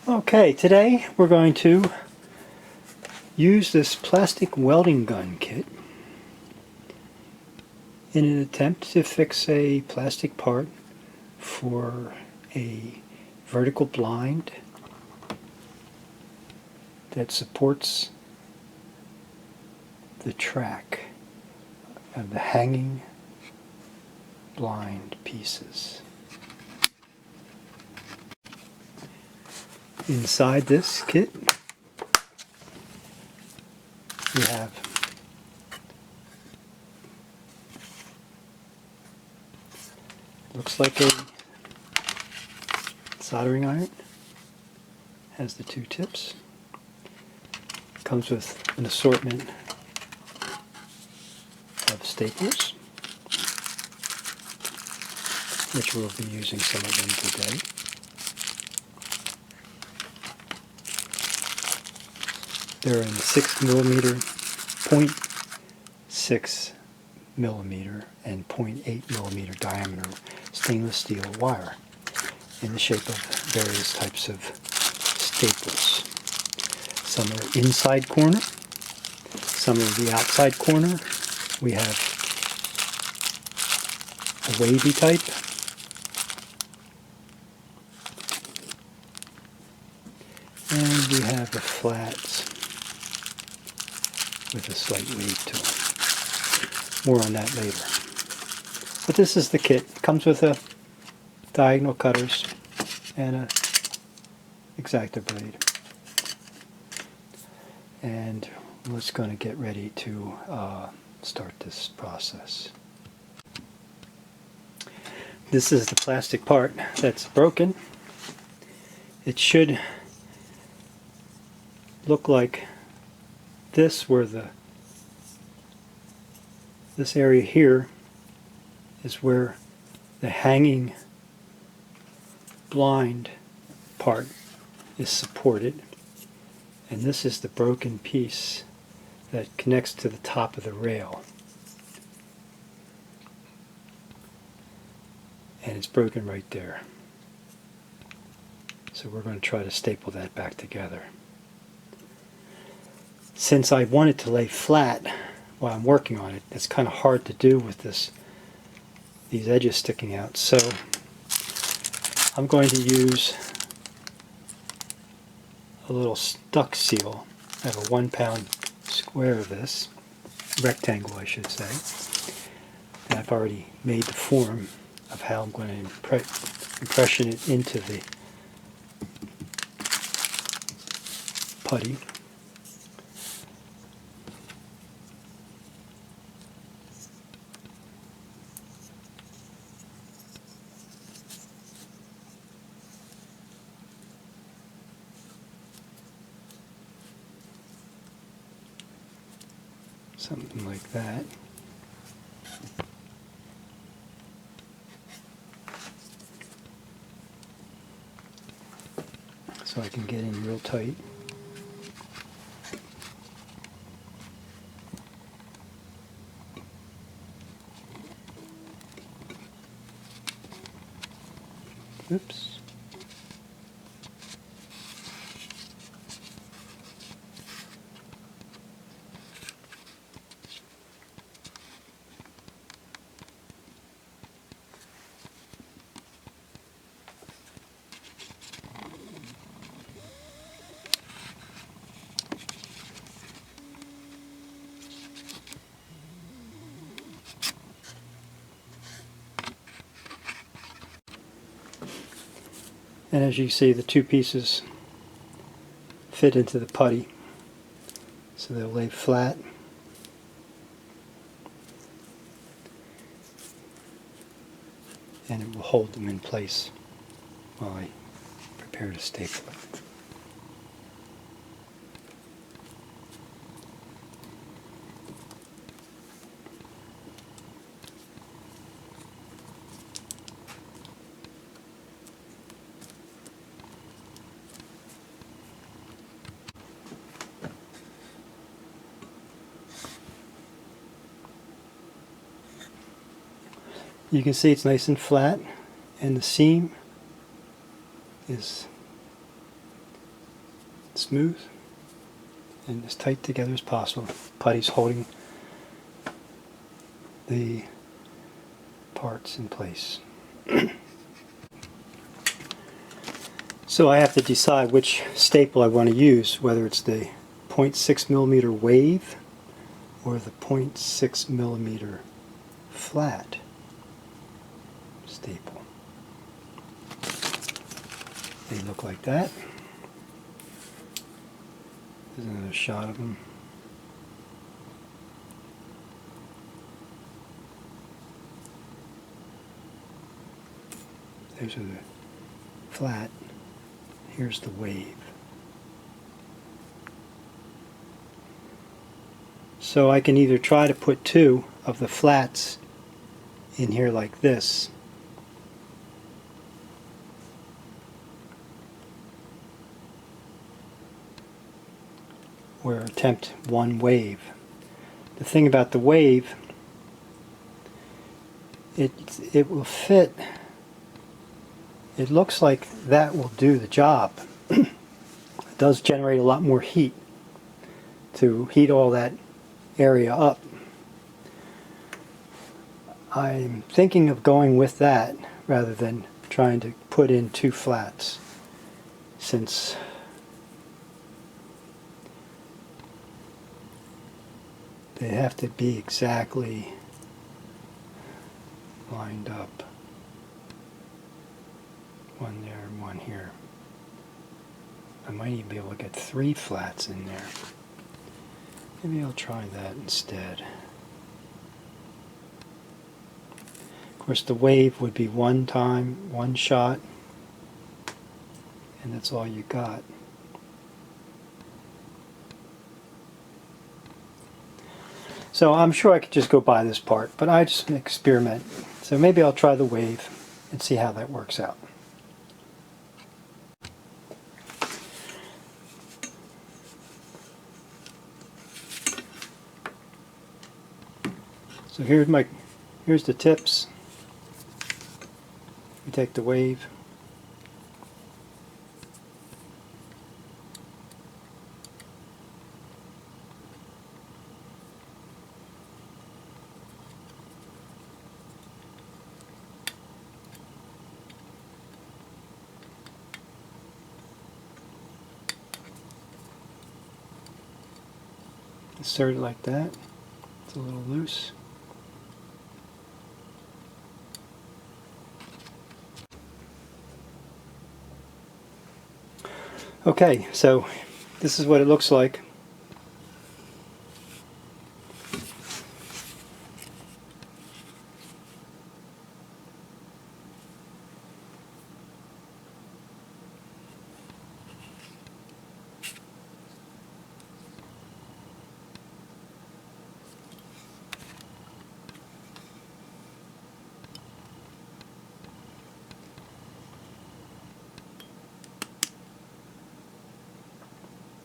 Okay, today we're going to use this plastic welding gun kit in an attempt to fix a plastic part for a vertical blind that supports the track of the hanging blind pieces. Inside this kit we have looks like a soldering iron, has the two tips, comes with an assortment of staples, which we'll be using some of them today. They're in 6mm, 0.6mm, and 0.8mm diameter stainless steel wire in the shape of various types of staples. Some are inside corner, some are the outside corner. We have a wavy type, and we have the flats with a slight wave to them. More on that later. But this is the kit. It comes with a diagonal cutters and a X-Acto blade. And we're just going to get ready to start this process. This is the plastic part that's broken. It should look like this, where this area here is where the hanging blind part is supported, and this is the broken piece that connects to the top of the rail, and it's broken right there. So we're going to try to staple that back together. Since I wanted to lay flat while I'm working on it, it's kind of hard to do with these edges sticking out. So I'm going to use a little stuck seal. I have a 1-pound square of this, rectangle I should say, and I've already made the form of how I'm going to impression it into the putty. Something like that. So I can get in real tight. Oops. And as you see, the two pieces fit into the putty, so they'll lay flat. And it will hold them in place while I prepare to staple it. You can see it's nice and flat, and the seam is smooth and as tight together as possible. Putty's holding the parts in place. So I have to decide which staple I want to use, whether it's the 0.6 millimeter wave or the 0.6 millimeter flat staple. They look like that. There's another shot of them. There's the flat. Here's the wave. So I can either try to put two of the flats in here like this, or attempt one wave. The thing about the wave, it will fit. It looks like that will do the job. It does generate a lot more heat to heat all that area up. I'm thinking of going with that rather than trying to put in two flats, since they have to be exactly lined up. One there and one here. I might even be able to get three flats in there. Maybe I'll try that instead. Of course, the wave would be one time, one shot, and that's all you got. So I'm sure I could just go buy this part, but I just experiment. So maybe I'll try the wave and see how that works out. So here's the tips. We take the wave. Insert it like that. It's a little loose. Okay, so this is what it looks like.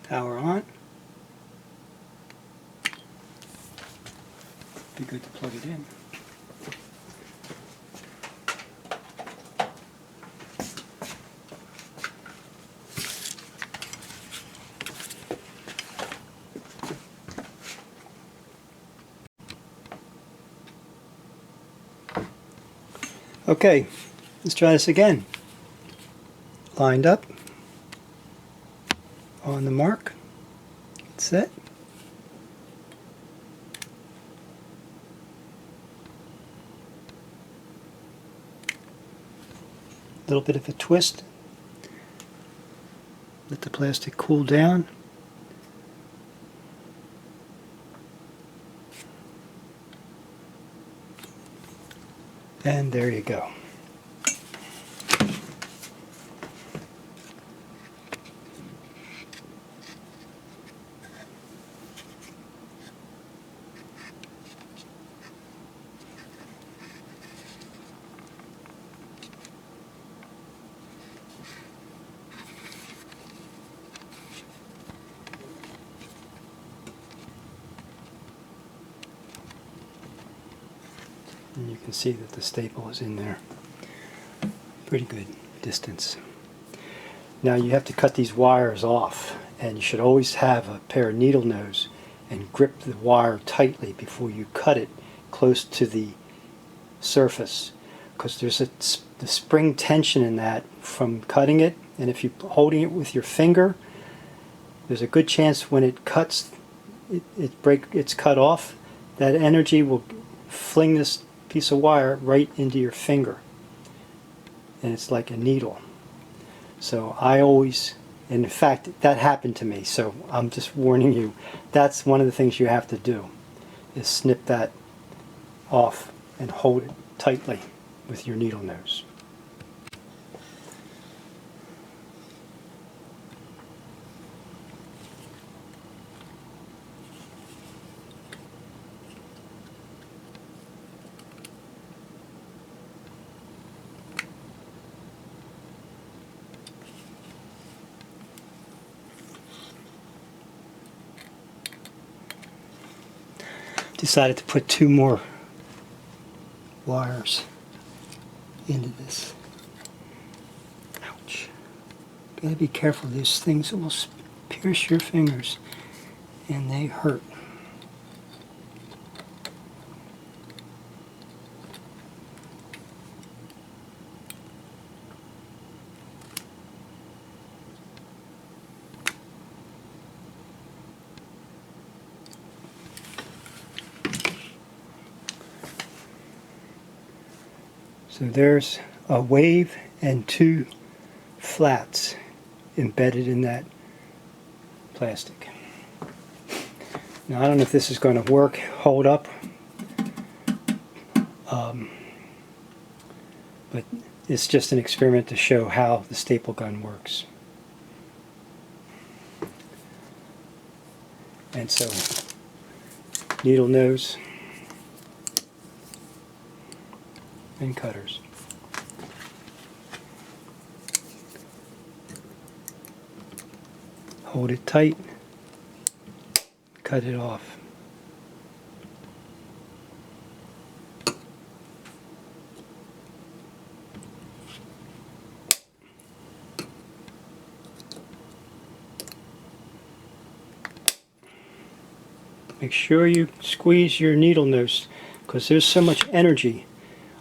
Power on. Be good to plug it in. Okay, let's try this again. Lined up. On the mark, set. A little bit of a twist. Let the plastic cool down. And there you go. And you can see that the staple is in there. Pretty good distance. Now you have to cut these wires off, And you should always have a pair of needle nose and grip the wire tightly before you cut it close to the surface, because there's the spring tension in that from cutting it, and if you're holding it with your finger, there's a good chance when it cuts, it's cut off, that energy will fling this piece of wire right into your finger, and it's like a needle. So I always, and in fact that happened to me, so I'm just warning you, that's one of the things you have to do, is snip that off and hold it tightly with your needle nose. Decided to put 2 more wires into this. Ouch. Gotta be careful, these things will pierce your fingers and they hurt. So there's a wave and 2 flats embedded in that plastic. Now I don't know if this is going to work, hold up, but it's just an experiment to show how the staple gun works. And so, needle nose and cutters. Hold it tight, cut it off. Make sure you squeeze your needle nose, because there's so much energy.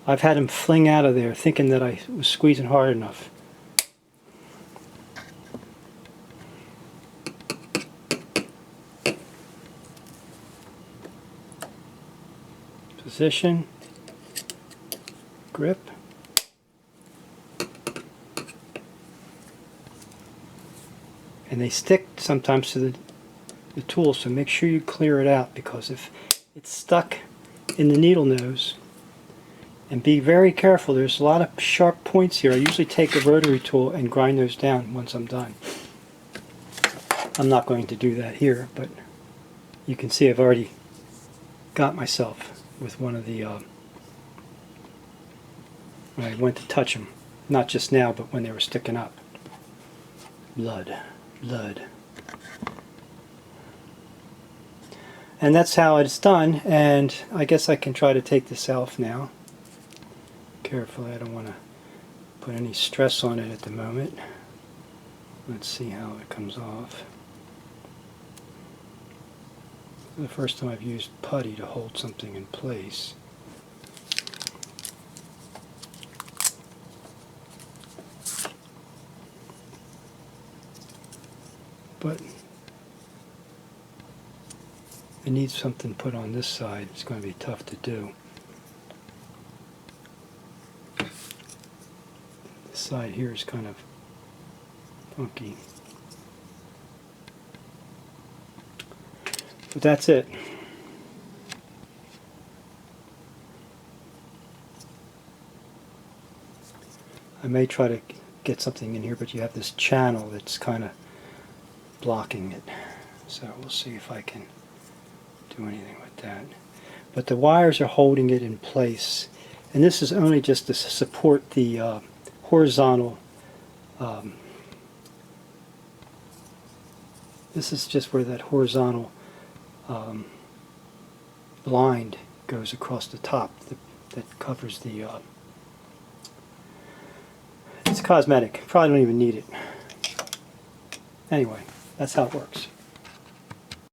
I've had them fling out of there thinking that I was squeezing hard enough. Position, grip, and they stick sometimes to the tool, so make sure you clear it out, because if it's stuck in the needle nose, and be very careful, there's a lot of sharp points here. I usually take a rotary tool and grind those down once I'm done. I'm not going to do that here, but you can see I've already got myself with one of the, when I went to touch them, not just now, but when they were sticking up. Blood, blood. And that's how it's done, and I guess I can try to take this off now. Carefully, I don't want to put any stress on it at the moment. Let's see how it comes off. The first time I've used putty to hold something in place. But it needs something put on this side. It's going to be tough to do. This side here is kind of funky. But that's it. I may try to get something in here, but you have this channel that's kind of blocking it. So we'll see if I can do anything with that. But the wires are holding it in place. And this is only just to support the horizontal. This is just where that horizontal blind goes across the top that covers the it's cosmetic, probably don't even need it anyway. That's how it works.